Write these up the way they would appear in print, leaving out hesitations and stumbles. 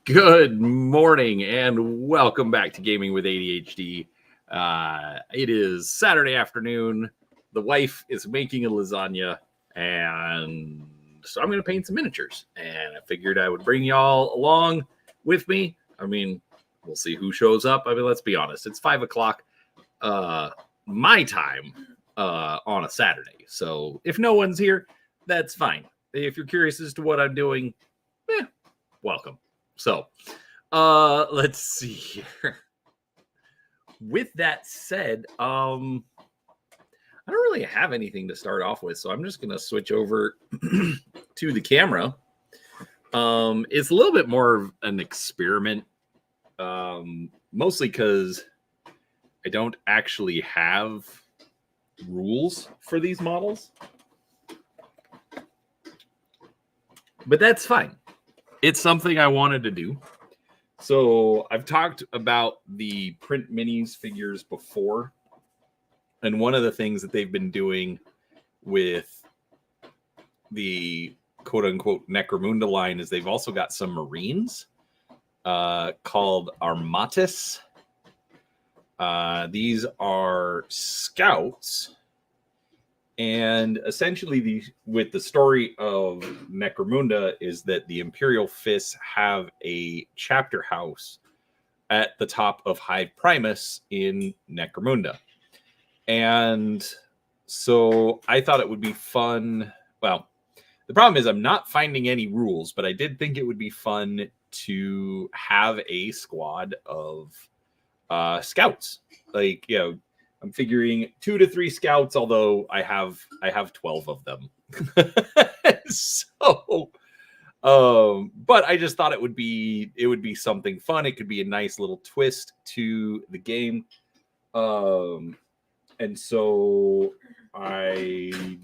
Good morning and welcome back to Gaming with ADHD. It is Saturday afternoon. The wife is making a lasagna, and so I'm going to paint some miniatures. And I figured I would bring y'all along with me. I mean, we'll see who shows up. I mean, let's be honest. It's 5 o'clock my time on a Saturday. So if no one's here, that's fine. If you're curious as to what I'm doing, welcome. So, let's see here. With that said, I don't really have anything to start off with, so I'm just going to switch over to the camera. It's a little bit more of an experiment, mostly because I don't actually have rules for these models. But that's fine. It's something I wanted to do. So I've talked about the print minis figures before. And one of the things that they've been doing with the quote-unquote Necromunda line is they've also got some Marines called Armatis. These are scouts. And essentially, with the story of Necromunda is that the Imperial Fists have a chapter house at the top of Hive Primus in Necromunda. And so I thought it would be fun. Well, the problem is I'm not finding any rules, but I did think it would be fun to have a squad of scouts. Like, you know, I'm figuring 2 to 3 scouts, although I have 12 of them. So, but I just thought it would be something fun. It could be a nice little twist to the game. And so I'm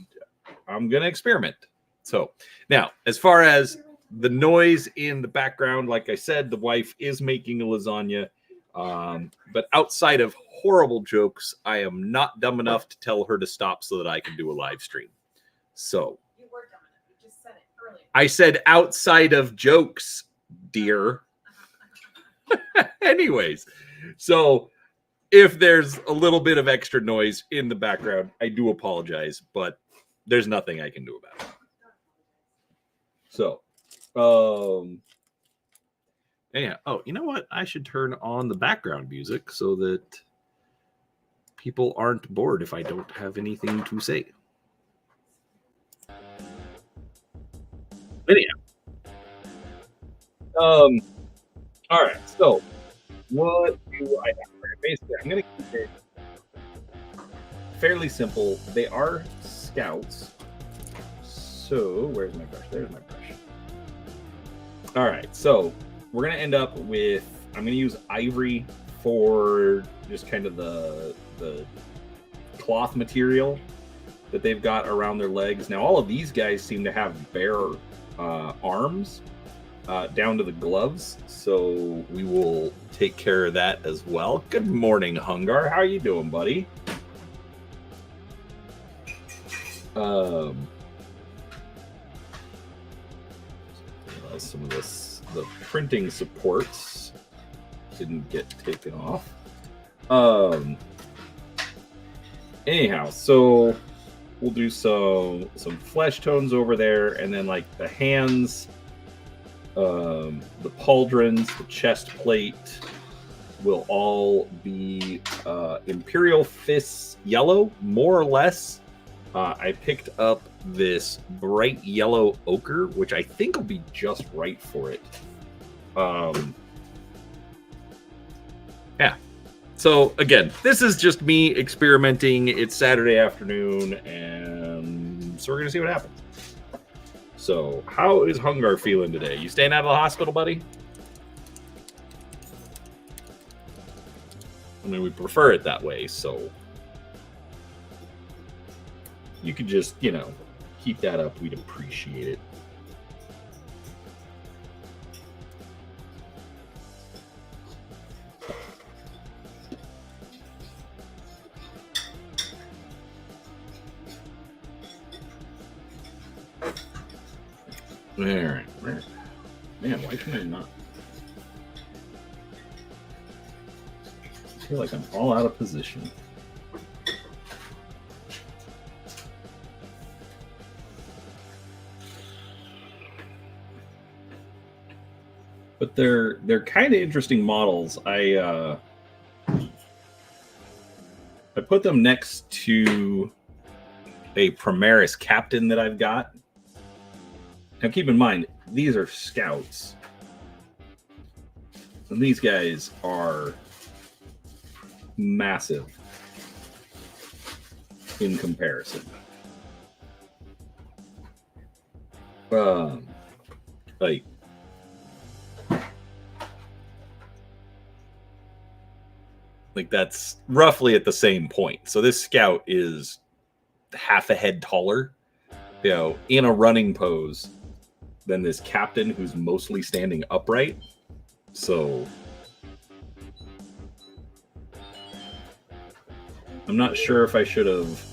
gonna experiment. So now, as far as the noise in the background, like I said, the wife is making a lasagna. But outside of horrible jokes, I am not dumb enough to tell her to stop so that I can do a live stream. So you were dumb enough. You just said it earlier. I said outside of jokes, dear. Anyways, so if there's a little bit of extra noise in the background, I do apologize, but there's nothing I can do about it. So, yeah. Oh, you know what? I should turn on the background music so that people aren't bored if I don't have anything to say. Anyhow. All right. So, what do I have? Basically, I'm going to keep it fairly simple. They are scouts. So, where's my brush? There's my brush. All right. So, we're going to end up with, I'm going to use ivory for just kind of the cloth material that they've got around their legs. Now, all of these guys seem to have bare arms down to the gloves. So we will take care of that as well. Good morning, Hungar. How are you doing, buddy? Some of the printing supports didn't get taken off. Anyhow, so we'll do some flesh tones over there, and then like the hands, the pauldrons, the chest plate will all be Imperial Fists yellow, more or less. I picked up this bright yellow ochre, which I think will be just right for it. Yeah. So again, this is just me experimenting. It's Saturday afternoon, and so we're gonna see what happens. So, how is Hungar feeling today? You staying out of the hospital, buddy? I mean, we prefer it that way, so you could just, you know, keep that up. We'd appreciate it. All right. Man, why can I not? feel like I'm all out of position. But they're kind of interesting models. I put them next to a Primaris captain that I've got. Now keep in mind, these are scouts. And these guys are massive in comparison. Like that's roughly at the same point. So this scout is half a head taller, you know, in a running pose than this captain who's mostly standing upright. So I'm not sure if I should have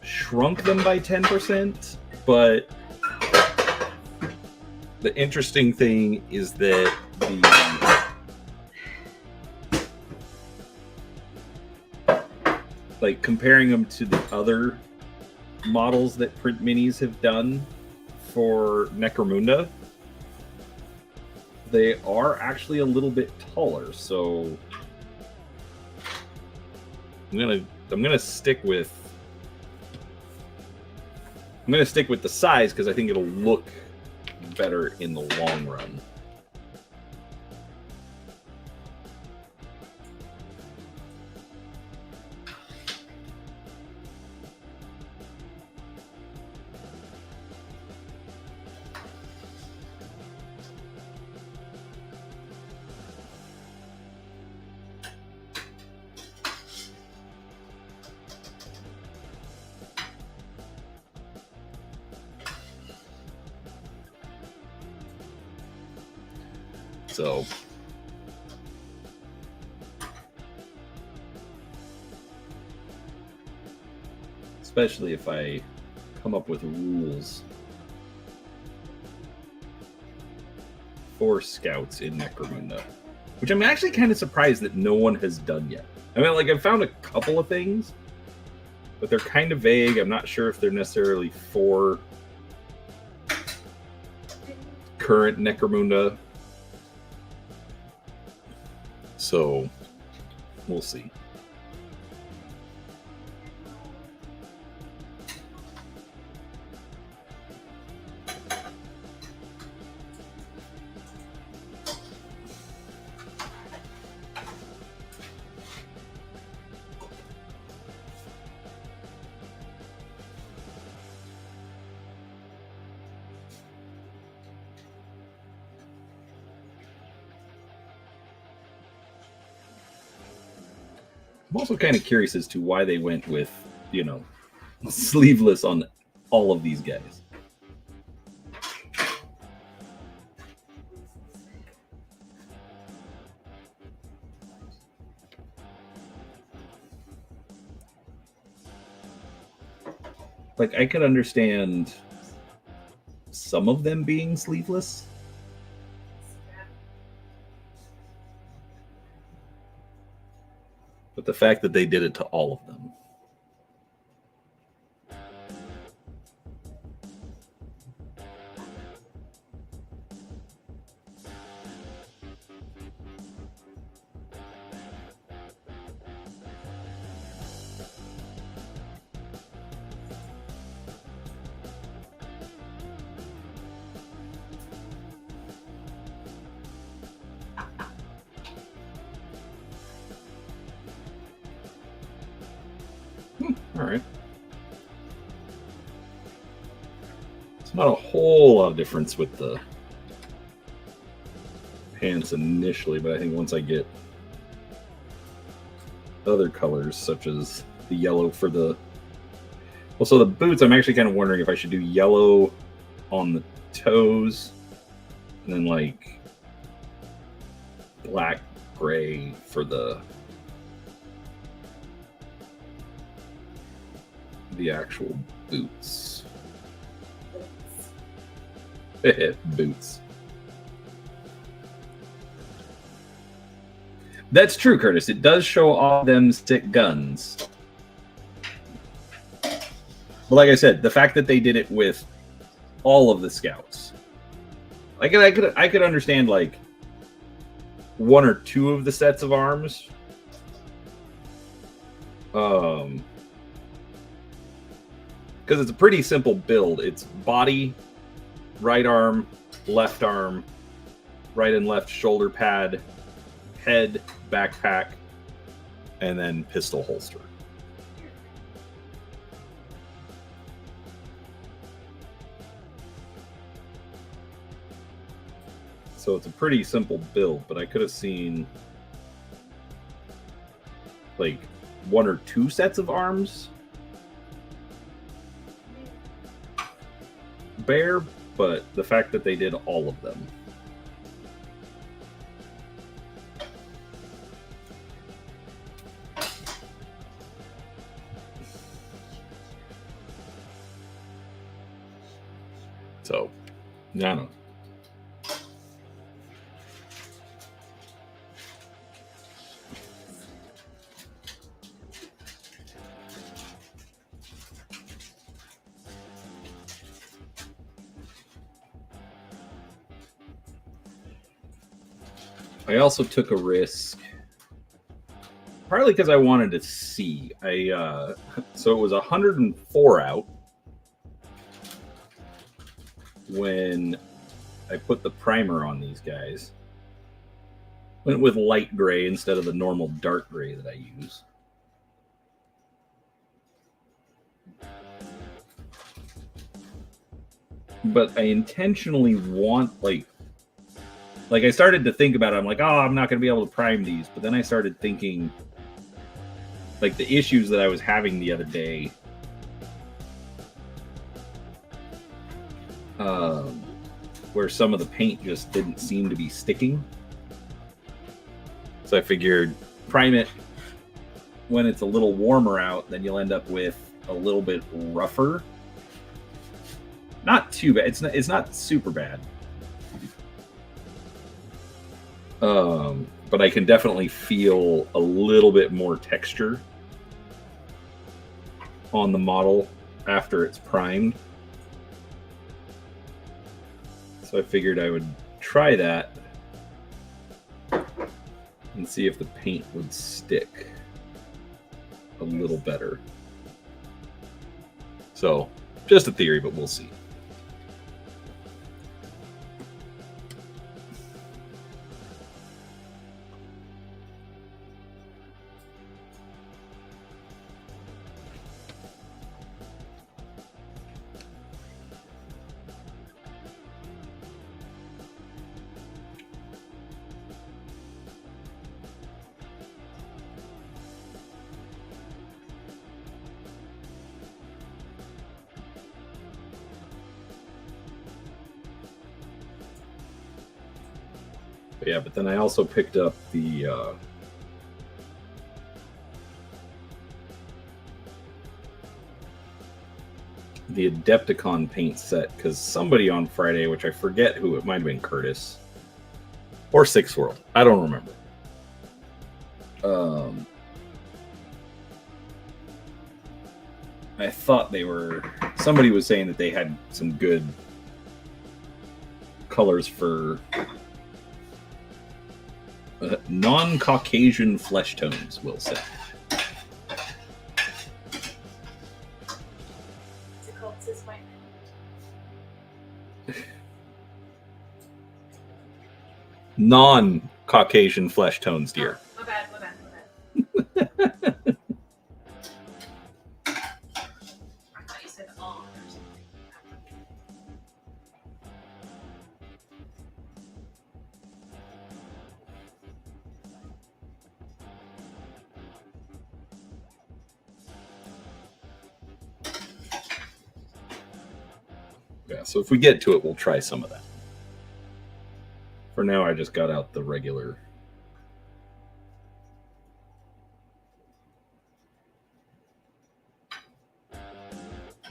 shrunk them by 10%, but the interesting thing is that like comparing them to the other models that Print Minis have done for Necromunda, they are actually a little bit taller. So I'm gonna stick with the size because I think it'll look better in the long run. So especially if I come up with rules for scouts in Necromunda, which I'm actually kind of surprised that no one has done yet. I mean, like, I've found a couple of things, but they're kind of vague. I'm not sure if they're necessarily for current Necromunda. So we'll see. I'm also kind of curious as to why they went with, you know, sleeveless on all of these guys. Like, I could understand some of them being sleeveless. But the fact that they did it to all of them. All right. It's not a whole lot of difference with the pants initially, but I think once I get other colors, such as the yellow for the... Well, so the boots, I'm actually kind of wondering if I should do yellow on the toes, and then like black, gray for the actual boots. Boots. That's true, Curtis. It does show all them stick guns. But like I said, the fact that they did it with all of the scouts, I could understand like one or two of the sets of arms. Because it's a pretty simple build. It's body, right arm, right and left shoulder pad, head, backpack, and then pistol holster. So it's a pretty simple build, but I could have seen like one or two sets of arms bare, but the fact that they did all of them. So, I don't know. I also took a risk, partly because I wanted to see. So it was 104 out when I put the primer on these guys. Went with light gray instead of the normal dark gray that I use. But I intentionally want, like I started to think about it. I'm like, oh, I'm not going to be able to prime these. But then I started thinking, like, the issues that I was having the other day. Where some of the paint just didn't seem to be sticking. So I figured prime it when it's a little warmer out, then you'll end up with a little bit rougher. Not too bad. It's not super bad. But I can definitely feel a little bit more texture on the model after it's primed. So I figured I would try that and see if the paint would stick a little better. So, just a theory, but we'll see. Yeah, but then I also picked up the Adepticon paint set, because somebody on Friday, which I forget who, it might have been Curtis or Sixth World, I don't remember. I thought somebody was saying that they had some good colors for non-Caucasian flesh tones, we'll say. What's it called? Cis white men. Non-Caucasian flesh tones, dear. Oh, my bad. I thought you said on or something. Yeah, so if we get to it, we'll try some of that. For now, I just got out the regular.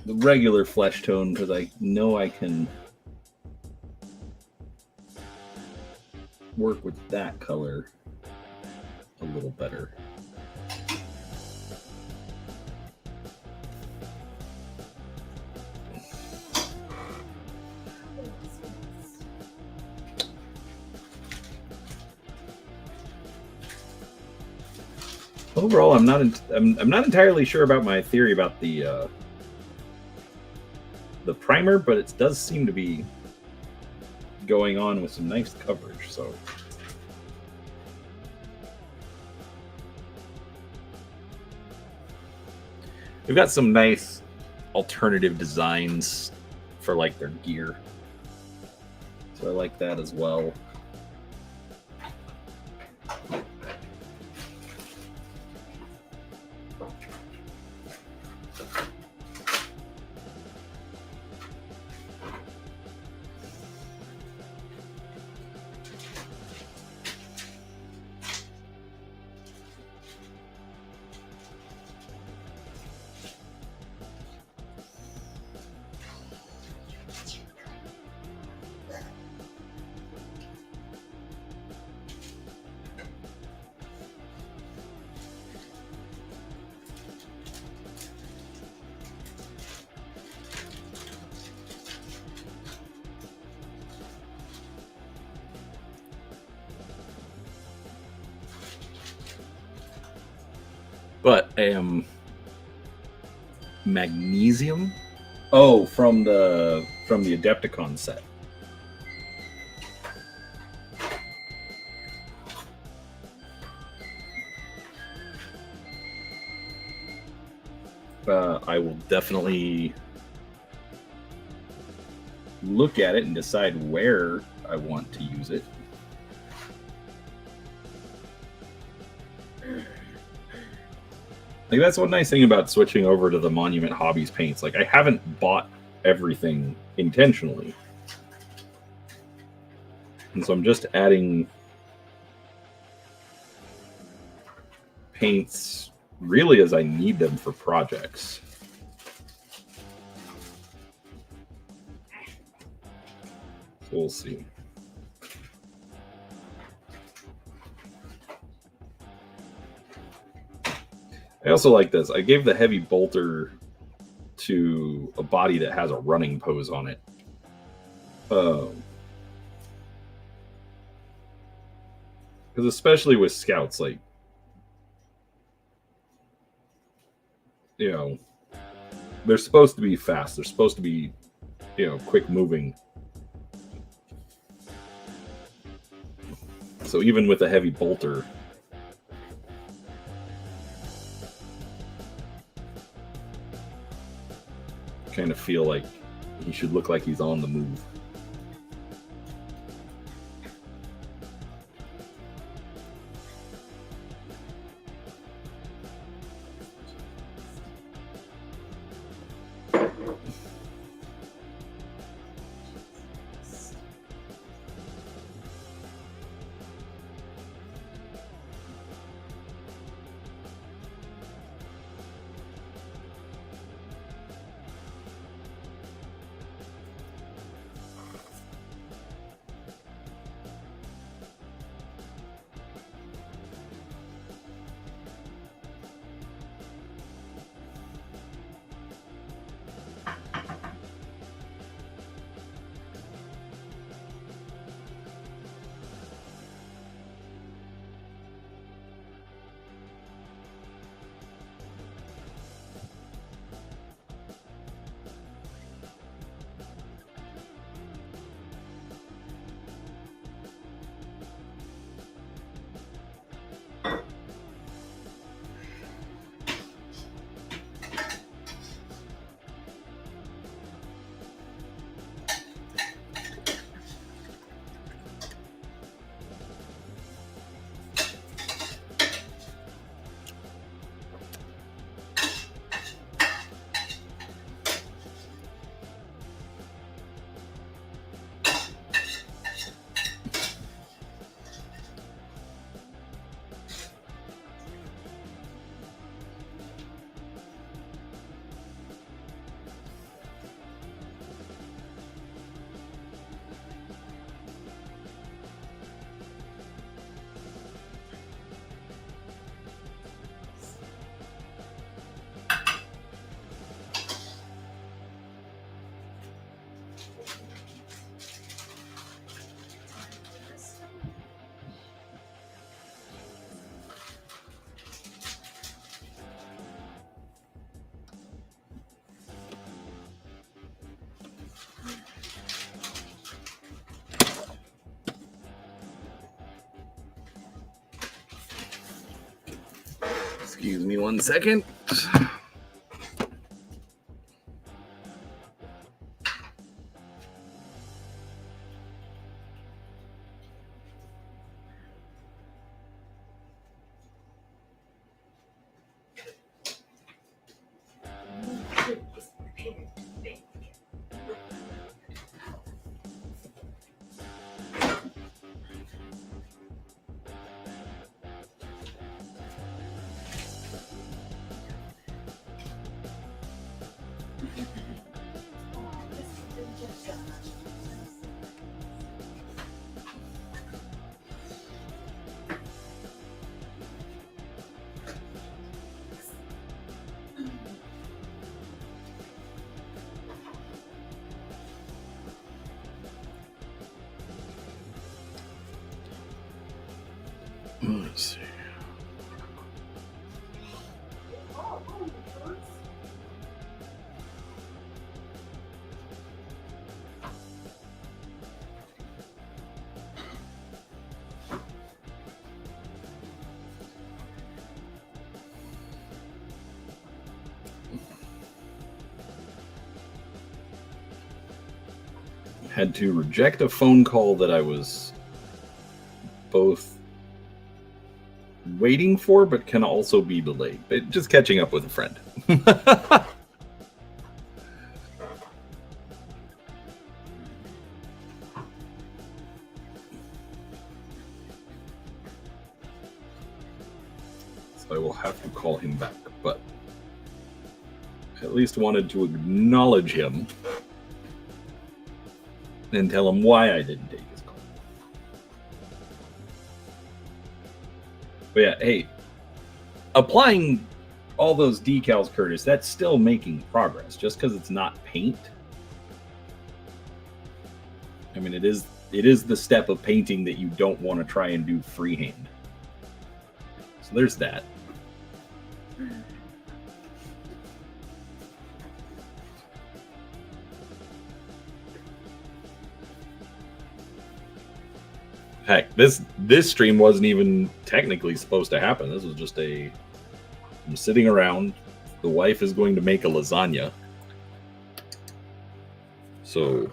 The regular flesh tone, because I know I can work with that color a little better. Overall, I'm not entirely sure about my theory about the primer, but it does seem to be going on with some nice coverage. So we've got some nice alternative designs for like their gear, so I like that as well. But magnesium. Oh, from the Adepticon set. I will definitely look at it and decide where I want to use it. Like, that's one nice thing about switching over to the Monument Hobbies paints. Like, I haven't bought everything intentionally. And so I'm just adding paints really as I need them for projects. So we'll see. I also like this. I gave the heavy bolter to a body that has a running pose on it. Because especially with scouts, like, you know, they're supposed to be fast. They're supposed to be, you know, quick moving. So even with a heavy bolter, I kind of feel like he should look like he's on the move. Excuse me 1 second. Let's see. Had to reject a phone call that I was both waiting for, but can also be delayed. Just catching up with a friend. So I will have to call him back, but at least wanted to acknowledge him and tell him why I didn't take his call. But yeah, hey, applying all those decals, Curtis, that's still making progress. Just because it's not paint. I mean, it is the step of painting that you don't want to try and do freehand. So there's that. Heck, this stream wasn't even technically supposed to happen. This was just I'm sitting around. The wife is going to make a lasagna. So,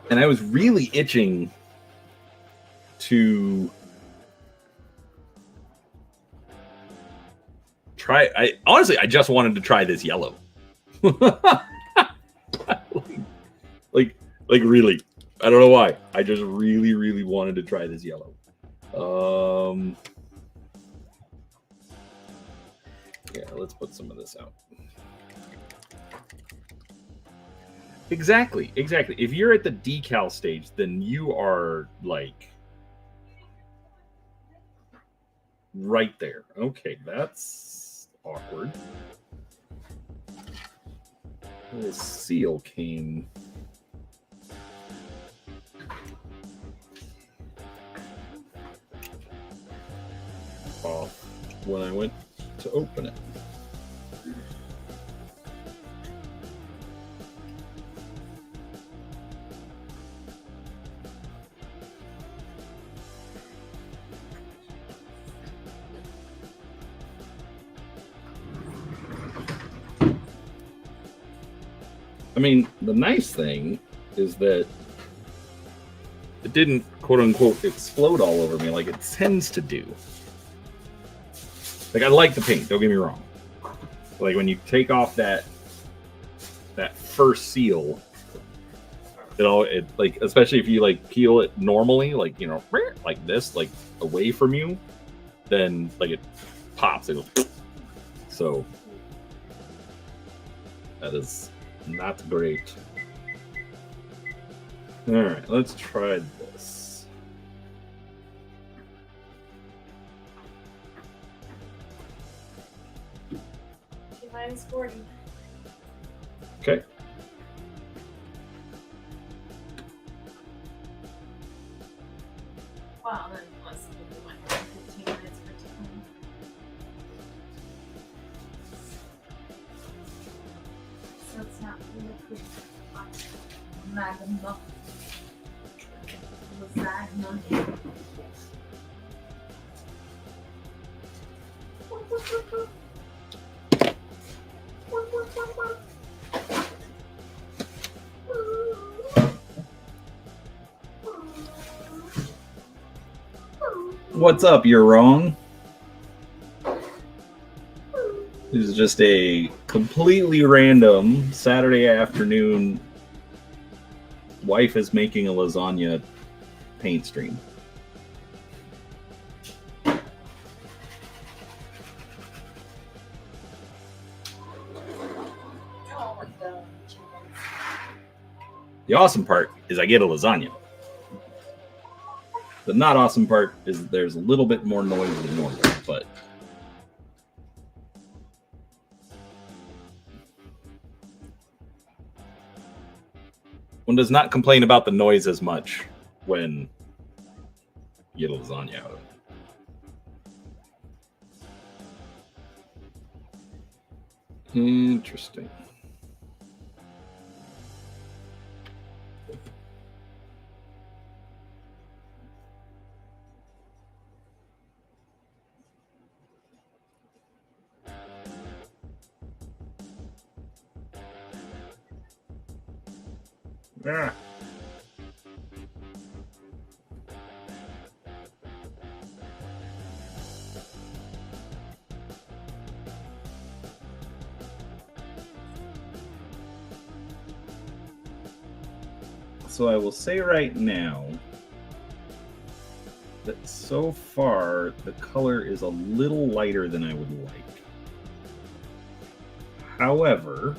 and I was really itching to try. I just wanted to try this yellow. like really. I don't know why. I just really, really wanted to try this yellow. Yeah, let's put some of this out. Exactly. If you're at the decal stage, then you are like right there. Okay, that's awkward. A little seal came off when I went to open it. I mean, the nice thing is that it didn't, quote unquote, explode all over me like it tends to do. Like, I like the paint, don't get me wrong. Like, when you take off that first seal, it like, especially if you like peel it normally, like, you know, like this, like away from you, then like it pops, it goes. So that is not great. All right, let's try this. Mine's 40. Okay. Wow, then plus we went for 15 minutes for time. So it's not liquid. Magma. Lasagna. What's up? You're wrong. This is just a completely random Saturday afternoon. Wife is making a lasagna paint stream. The awesome part is I get a lasagna. The not awesome part is there's a little bit more noise than normal, but one does not complain about the noise as much when you get a lasagna out of it. Interesting. Ah. So I will say right now that so far the color is a little lighter than I would like. However,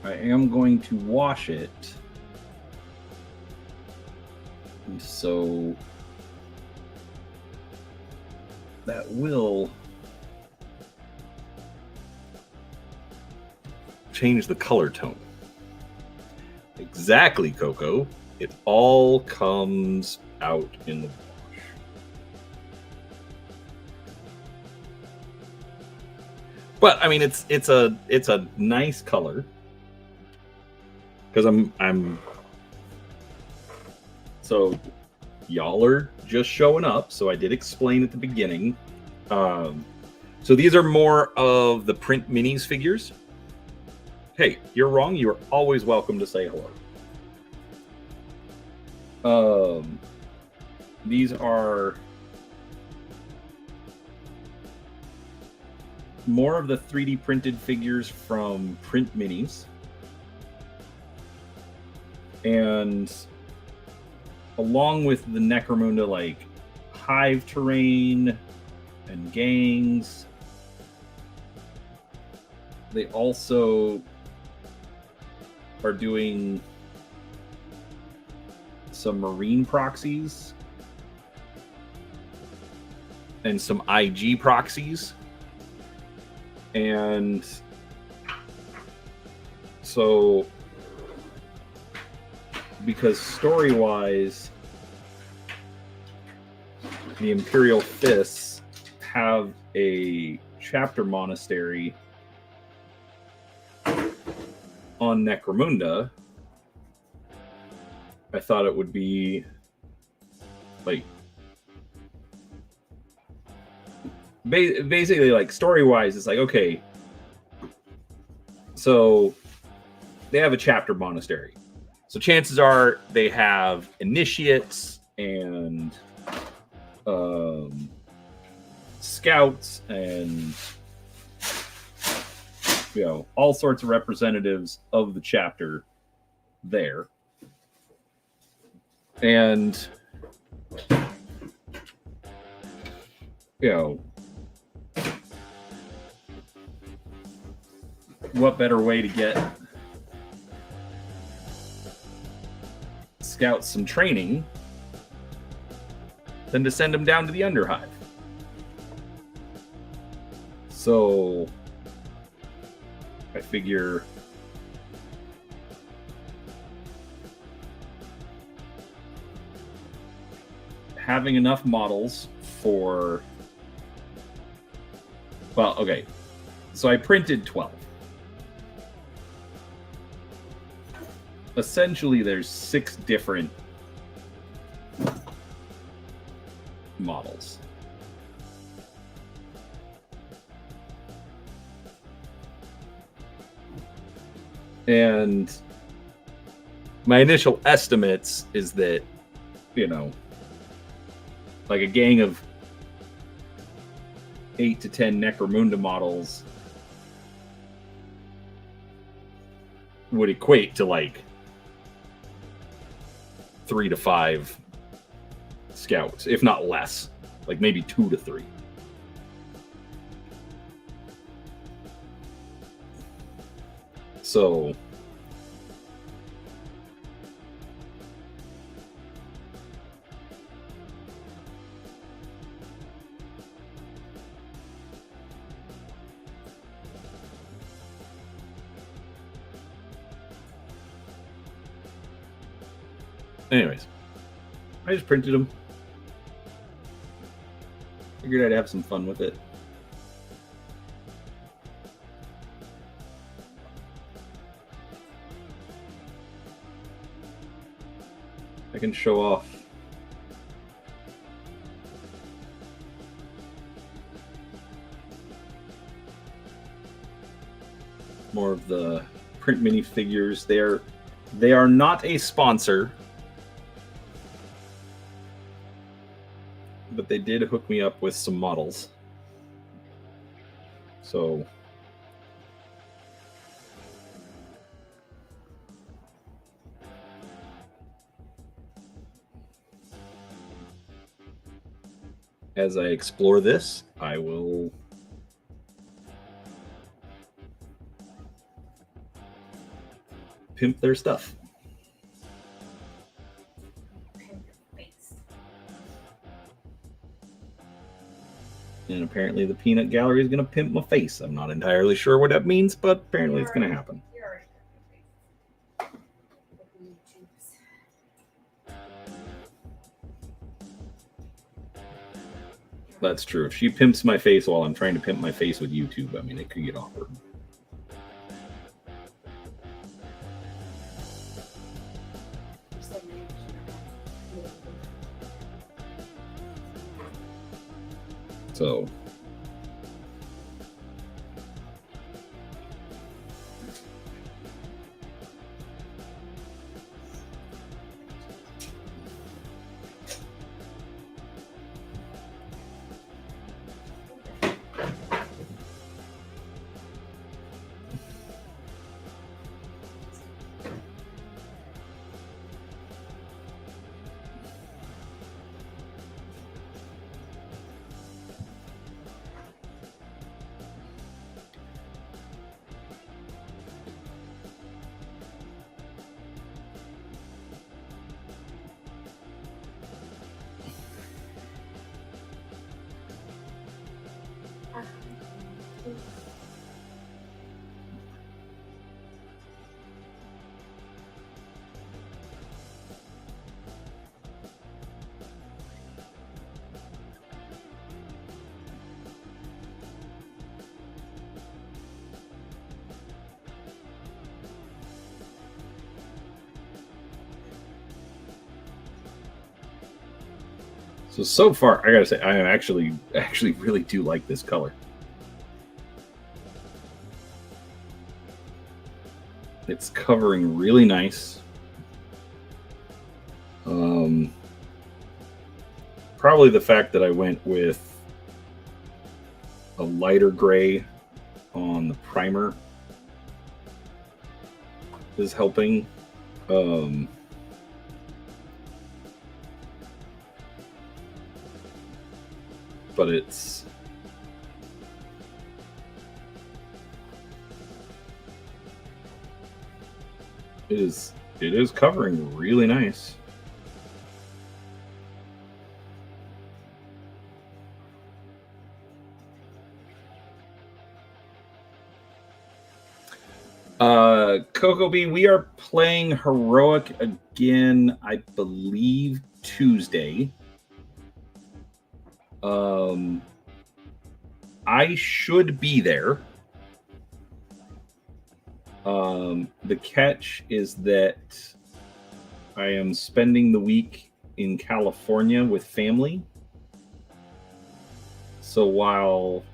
I am going to wash it, so that will change the color tone. Exactly, Coco. It all comes out in the wash. But I mean, it's a nice color. Because I'm so y'all are just showing up, so I did explain at the beginning. So these are more of the print minis figures. Hey, you're wrong. You are always welcome to say hello. These are more of the 3D printed figures from print minis. And along with the Necromunda, like hive terrain and gangs, they also are doing some marine proxies and some IG proxies. And so, because story-wise, the Imperial Fists have a chapter monastery on Necromunda, I thought it would be like basically like story-wise, it's like, okay, so they have a chapter monastery. So chances are they have initiates and scouts and, you know, all sorts of representatives of the chapter there. And, you know, what better way to get scouts some training than to send them down to the Underhive? So I figure having enough models for, well, okay, so I printed 12. Essentially, there's 6 different models. And my initial estimates is that, like a gang of 8 to 10 Necromunda models would equate to like 3 to 5 scouts, if not less, like maybe 2 to 3. So anyways, I just printed them. Figured I'd have some fun with it. I can show off more of the print minifigures. They are not a sponsor, but they did hook me up with some models. So as I explore this, I will pimp their stuff. Pimp your face. And apparently the peanut gallery is going to pimp my face. I'm not entirely sure what that means, but apparently it's going to happen. You're already pimping your face. With the YouTubes. That's true. If she pimps my face while I'm trying to pimp my face with YouTube, I mean, it could get awkward. So So far, I gotta say, I actually really do like this color. It's covering really nice. Probably the fact that I went with a lighter gray on the primer is helping. But it is covering really nice. Coco B, we are playing Heroic again, I believe Tuesday. I should be there. The catch is that I am spending the week in California with family, So while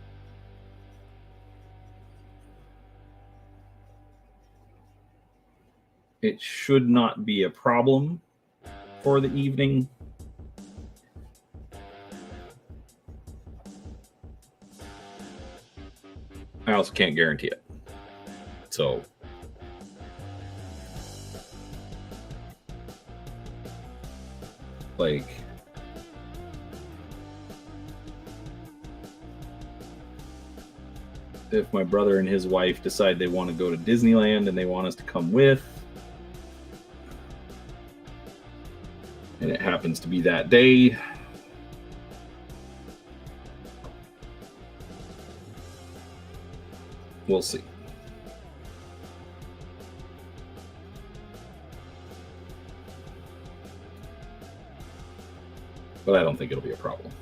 it should not be a problem for the evening, I also can't guarantee it. So like if my brother and his wife decide they want to go to Disneyland and they want us to come with, and it happens to be that day, we'll see. But I don't think it'll be a problem.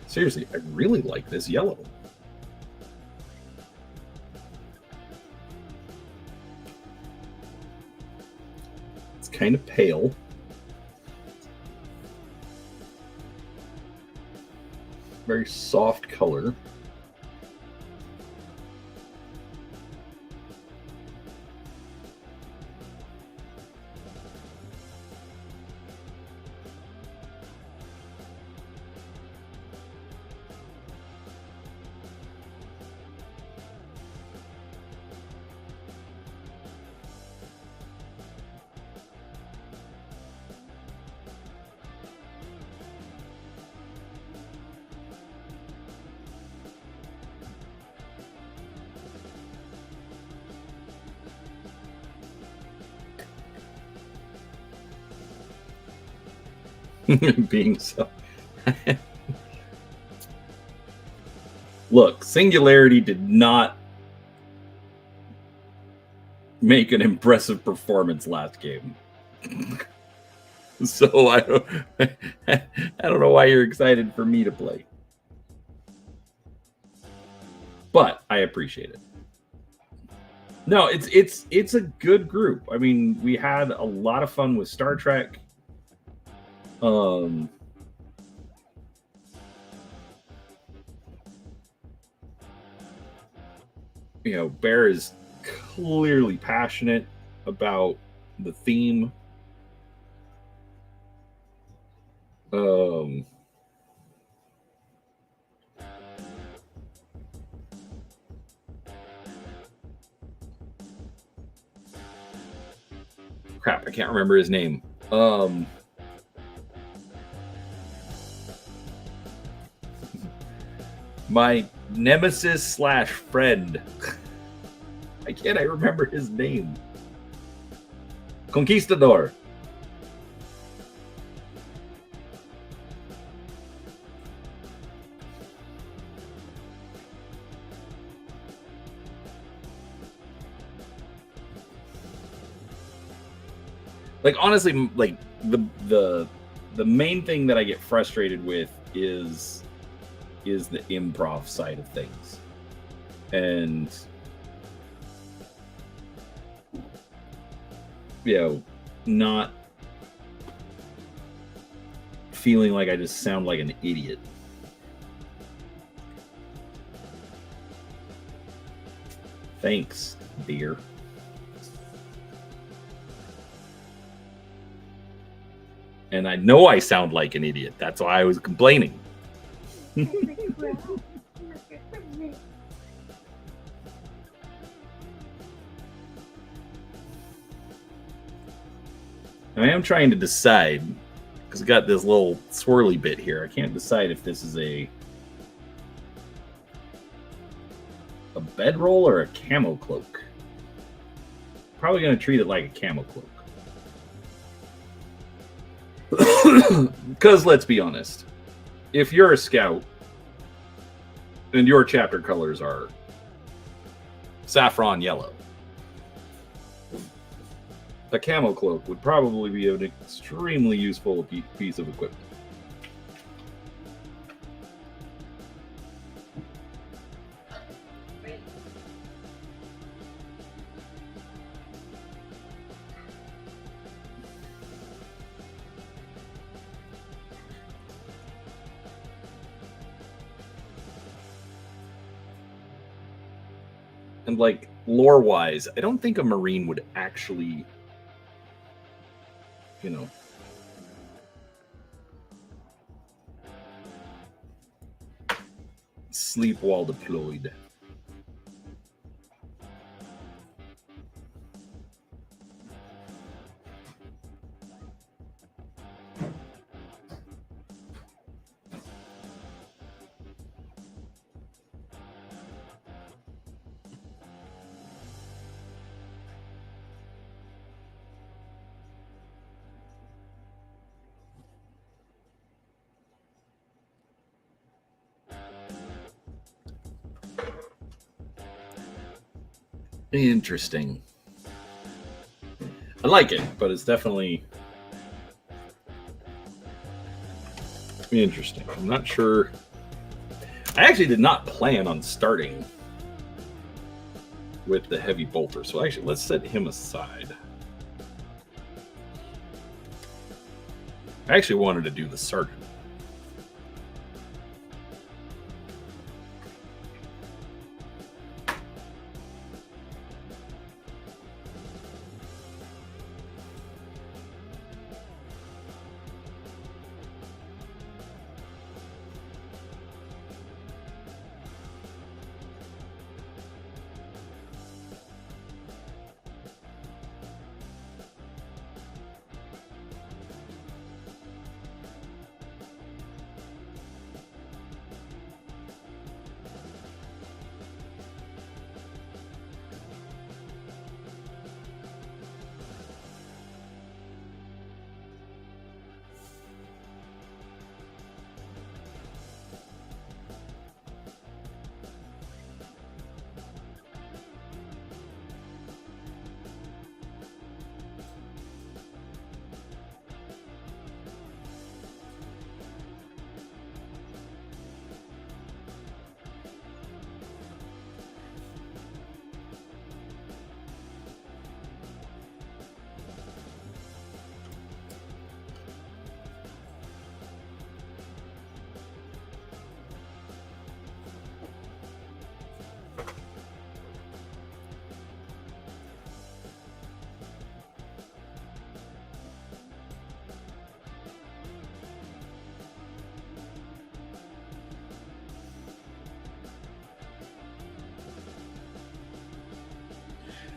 Seriously, I really like this yellow. It's kind of pale. Very soft color. Being so. Look, Singularity did not make an impressive performance last game. So I don't know why you're excited for me to play. But I appreciate it. No, it's a good group. I mean, we had a lot of fun with Star Trek. You know, Bear is clearly passionate about the theme. Crap, I can't remember his name. My nemesis slash friend. Why can't I remember his name? Conquistador. Like, honestly, like the main thing that I get frustrated with is the improv side of things. And, you know, not feeling like I just sound like an idiot. Thanks, dear. And I know I sound like an idiot. That's why I was complaining. I am trying to decide, because I got this little swirly bit here. I can't decide if this is a bedroll or a camo cloak. Probably going to treat it like a camo cloak. Because let's be honest, if you're a scout and your chapter colors are saffron yellow, a camo cloak would probably be an extremely useful piece of equipment. And like lore-wise, I don't think a Marine would actually, you know, sleep while deployed. Interesting. I like it, but it's definitely interesting. I'm not sure. I actually did not plan on starting with the heavy bolter, so actually let's set him aside. I actually wanted to do the sergeant.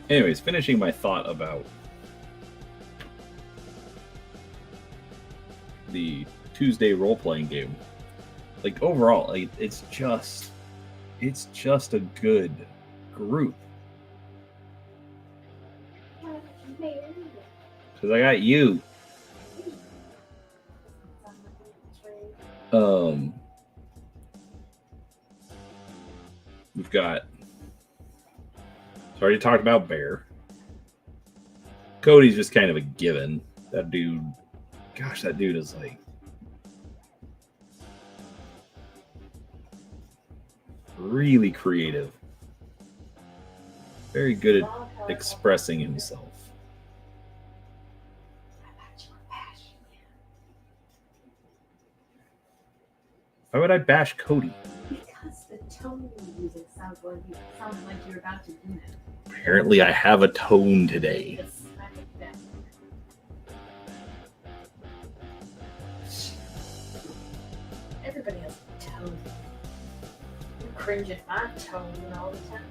Anyways, finishing my thought about the Tuesday role-playing game. Like overall, like, it's just a good group. Because I got you. We've got. So I already talked about Bear. Cody's just kind of a given. That dude, gosh, that dude is like really creative. Very good at expressing himself. Why would I bash Cody? Because the tone you're using sounds like you're about to do that. Apparently, I have a tone today. Just smack it down. Everybody has a tone. You cringe at my tone all the time.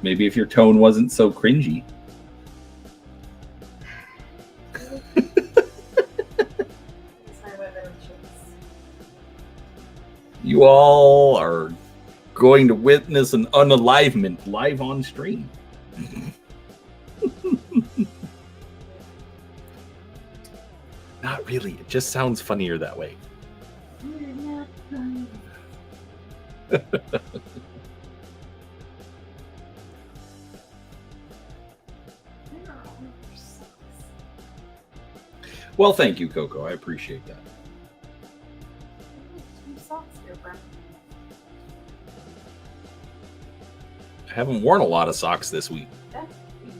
Maybe if your tone wasn't so cringy. You all are going to witness an unalivement live on stream. Not really. It just sounds funnier that way. You're not funny. Well, thank you, Coco. I appreciate that. Two socks here, Brent. I haven't worn a lot of socks this week. That's weird.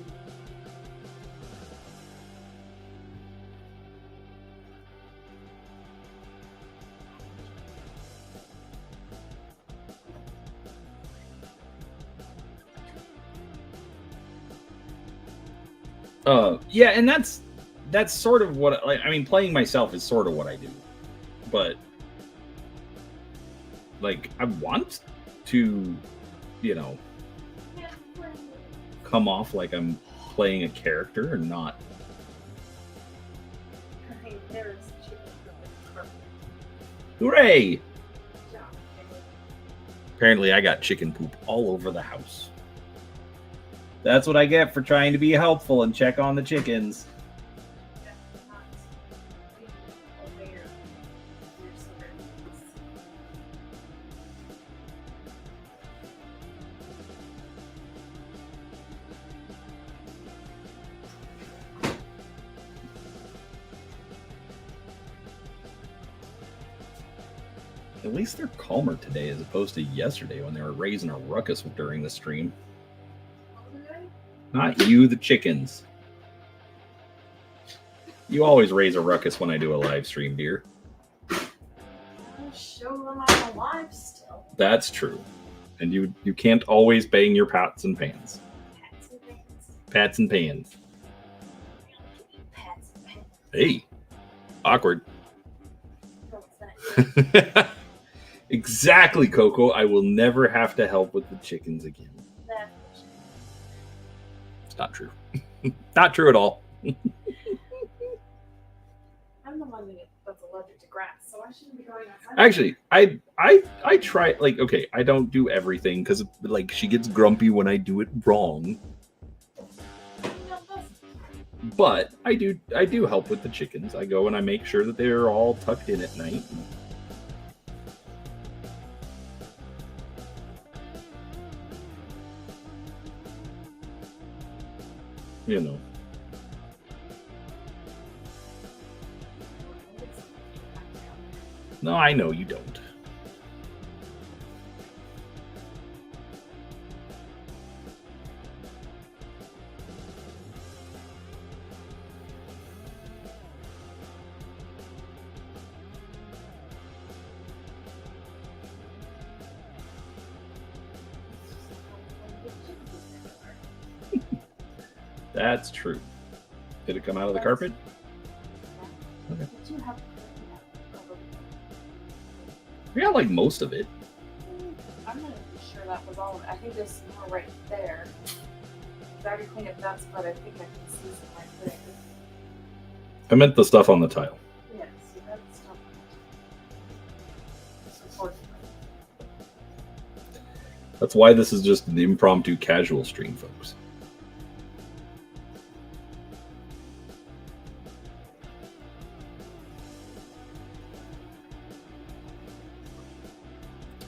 Yeah, and that's sort of what I mean. Playing myself is sort of what I do, but like I want to, you know, come off like I'm playing a character and not. Hey, there's chicken carpet. Hooray! Yeah. Apparently, I got chicken poop all over the house. That's what I get for trying to be helpful and check on the chickens. At least they're calmer today as opposed to yesterday when they were raising a ruckus during the stream. Not you, the chickens. You always raise a ruckus when I do a live stream, dear. I'll show them I'm alive still. That's true. And you can't always bang your pots and pans. Pats and pans. Pats and pans. We don't have to eat pats and pans. Hey. Awkward. No, it's not. Exactly, Coco. I will never have to help with the chickens again. That's It's not true. Not true at all. I'm the one that's allergic to grass, so I shouldn't be going outside. Actually, I try, like, okay, I don't do everything because like she gets grumpy when I do it wrong. But I do help with the chickens. I go and I make sure that they're all tucked in at night. You know. No, I know you don't. That's true. Did it come out of the carpet? Okay. Did you have We got like most of it. I'm not even sure that was all of it. I think there's some more right there. I already cleaned up that spot. I think I can see some right there. I meant the stuff on the tile. Yeah, see that stuff. Unfortunately. That's why this is just an impromptu casual stream, folks.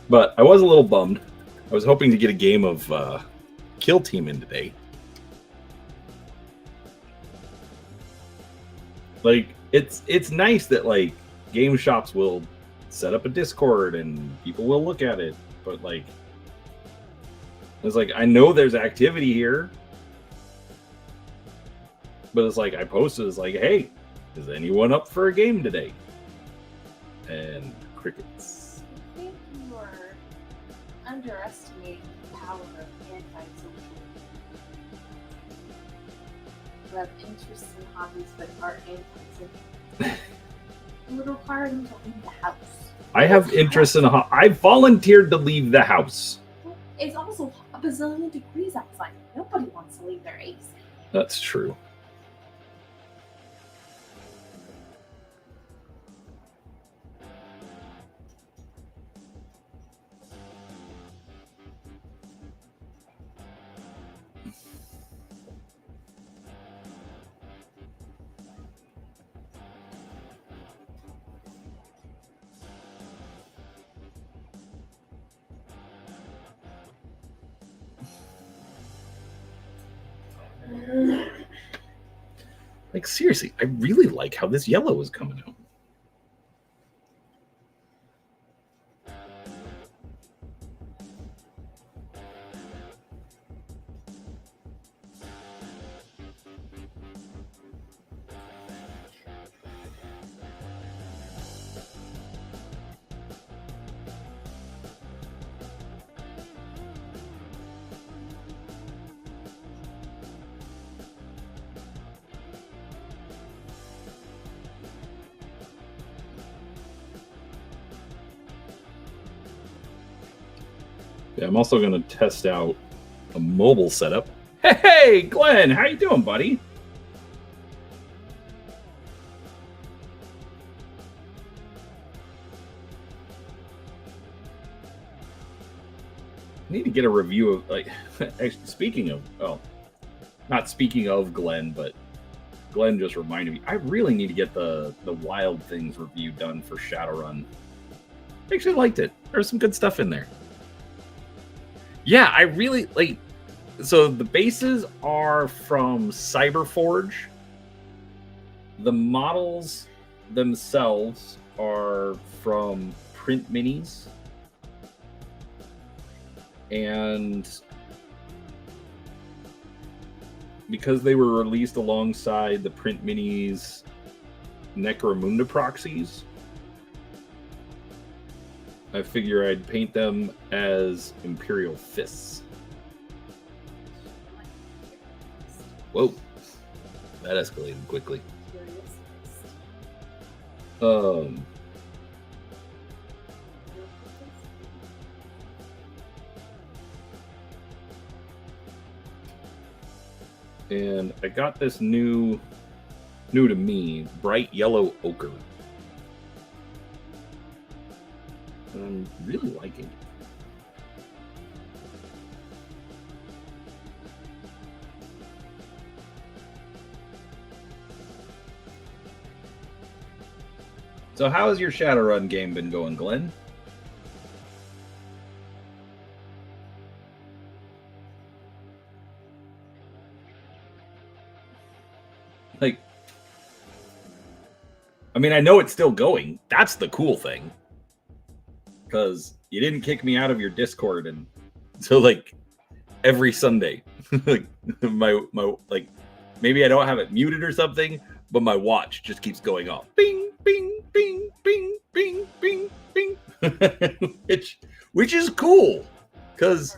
But I was a little bummed. I was hoping to get a game of Kill Team in today. Like, it's nice that like game shops will set up a Discord and people will look at it, but like it's like I know there's activity here, but it's like I posted, it's like, hey, is anyone up for a game today? And crickets. I think you are underestimating the power of anti-social. You have interests and hobbies but are anti-social. You would require them to leave the house. I have interests in I volunteered to leave the house. It's also a bazillion degrees outside. Nobody wants to leave their AC. That's true. Like, seriously, I really like how this yellow is coming out. Yeah, I'm also going to test out a mobile setup. Hey, Glenn, how you doing, buddy? I need to get a review of, like, actually, speaking of, oh, not speaking of Glenn, but Glenn just reminded me, I really need to get the Wild Things review done for Shadowrun. I actually liked it. There's some good stuff in there. Yeah, I really like. So the bases are from Cyberforge. The models themselves are from Print Minis. And because they were released alongside the Print Minis Necromunda proxies, I figure I'd paint them as Imperial Fists. Whoa, that escalated quickly. And I got this new to me, bright yellow ochre. I'm really liking it. So how has your Shadowrun game been going, Glenn? Like, I mean, I know it's still going. That's the cool thing. Because you didn't kick me out of your Discord, and so like every Sunday, like my like maybe I don't have it muted or something, but my watch just keeps going off. Bing, bing, bing, bing, bing, bing, bing. which is cool, because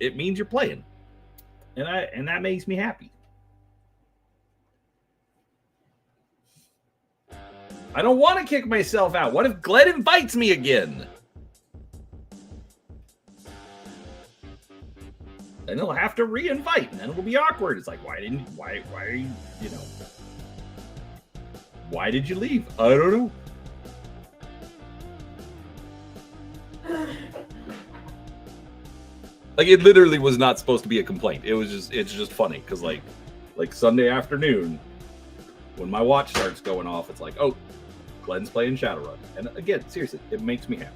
it means you're playing, and that makes me happy. I don't want to kick myself out. What if Glenn invites me again? Then he'll have to re-invite, and then it'll be awkward. It's like, why are you, why did you leave? I don't know. Like, it literally was not supposed to be a complaint. It's just funny, because like Sunday afternoon, when my watch starts going off, it's like, oh, Glenn's playing Shadowrun. And again, seriously, it makes me happy.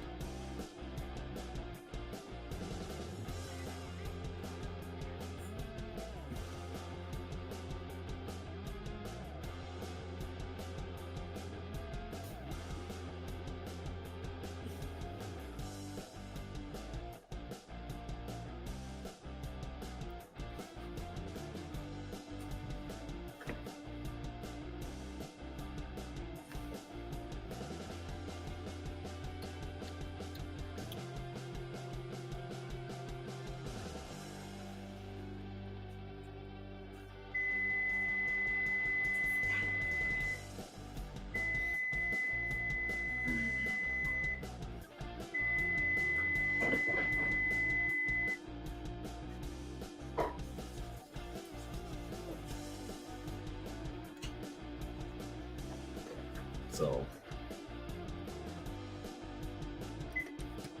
So,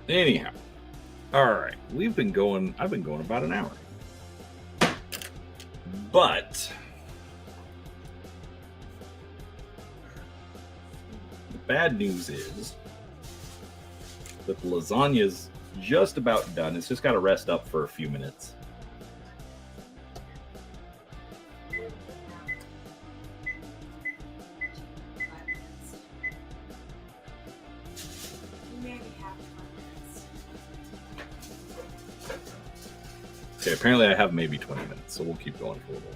anyhow, all right, I've been going about an hour, but the bad news is that the lasagna's just about done. It's just got to rest up for a few minutes. Okay, apparently I have maybe 20 minutes, so we'll keep going for a little while.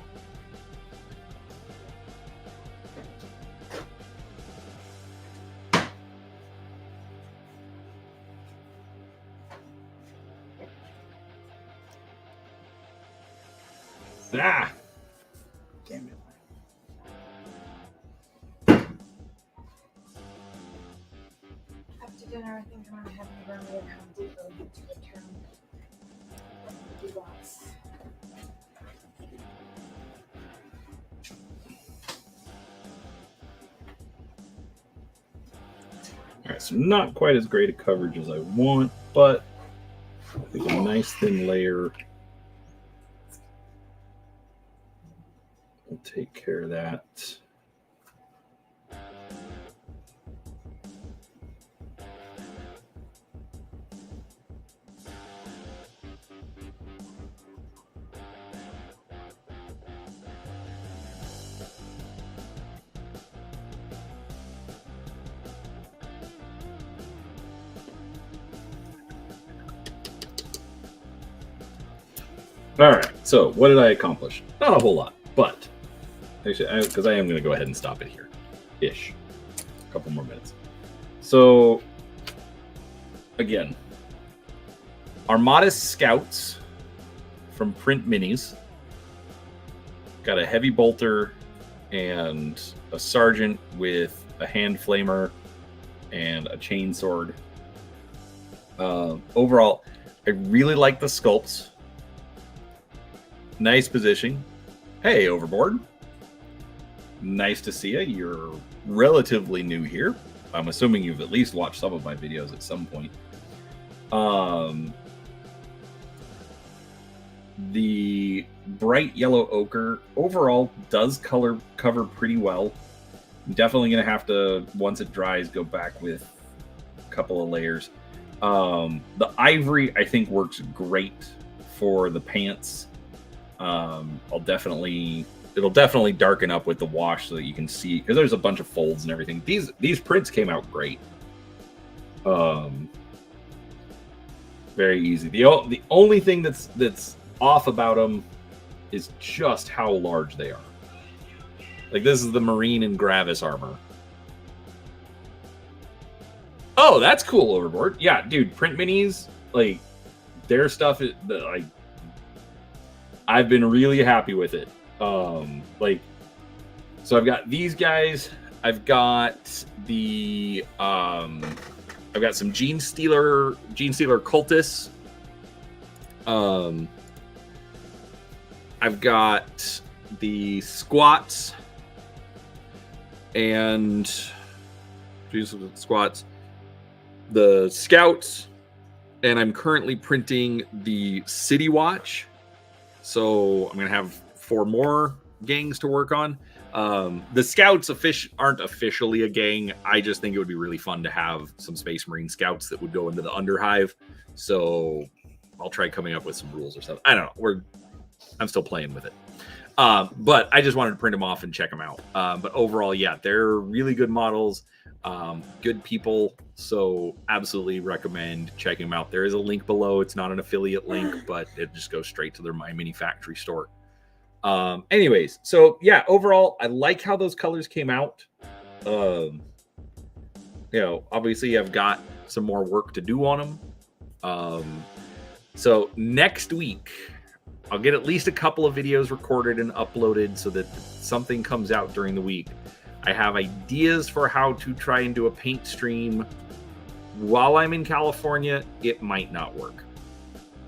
Ah! Damn it. After dinner, I think I'm gonna have to run to Home Depot to return the box. All right, so not quite as great a coverage as I want, but I think a nice thin layer will take care of that. All right, so what did I accomplish? Not a whole lot, but actually, because I am going to go ahead and stop it here, ish. A couple more minutes. So, again, Armada Scouts from Print Minis. Got a heavy bolter and a sergeant with a hand flamer and a chainsword. Overall, I really like the sculpts. Nice positioning. Hey, Overboard. Nice to see you. You're relatively new here. I'm assuming you've at least watched some of my videos at some point. The bright yellow ochre overall does cover pretty well. I'm definitely going to have to, once it dries, go back with a couple of layers. The ivory, I think, works great for the pants. It'll definitely darken up with the wash so that you can see, because there's a bunch of folds and everything. These prints came out great. Very easy. The only thing that's off about them is just how large they are. Like, this is the Marine and Gravis armor. Oh, that's cool, Overboard. Yeah, dude, Print Minis, like, their stuff is like, I've been really happy with it. Like, so I've got these guys. I've got the I've got some Genestealer Cultists. I've got the Squats and Squats, the Scouts, and I'm currently printing the City Watch. So I'm gonna have 4 more gangs to work on. The Scouts aren't officially a gang. I just think it would be really fun to have some Space Marine Scouts that would go into the Underhive. So I'll try coming up with some rules or something. I don't know. I'm still playing with it. But I just wanted to print them off and check them out. But overall, yeah, they're really good models, good people. So absolutely recommend checking them out. There is a link below. It's not an affiliate link, but it just goes straight to their MyMiniFactory store. Anyways, so yeah, overall, I like how those colors came out. You know, obviously I've got some more work to do on them. So next week, I'll get at least a couple of videos recorded and uploaded so that something comes out during the week. I have ideas for how to try and do a paint stream while I'm in California. It might not work.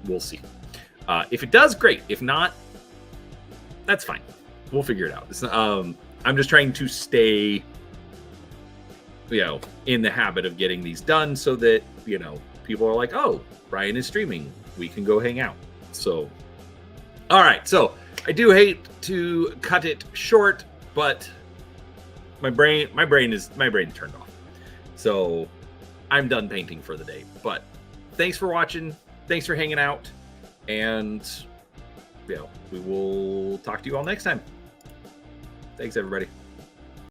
We'll see. If it does, great. If not, that's fine. We'll figure it out. I'm just trying to stay, you know, in the habit of getting these done so that, you know, people are like, oh, Brian is streaming. We can go hang out. So, all right. So I do hate to cut it short, but my brain turned off. So I'm done painting for the day. But thanks for watching. Thanks for hanging out. And, you know, we will talk to you all next time. Thanks, everybody.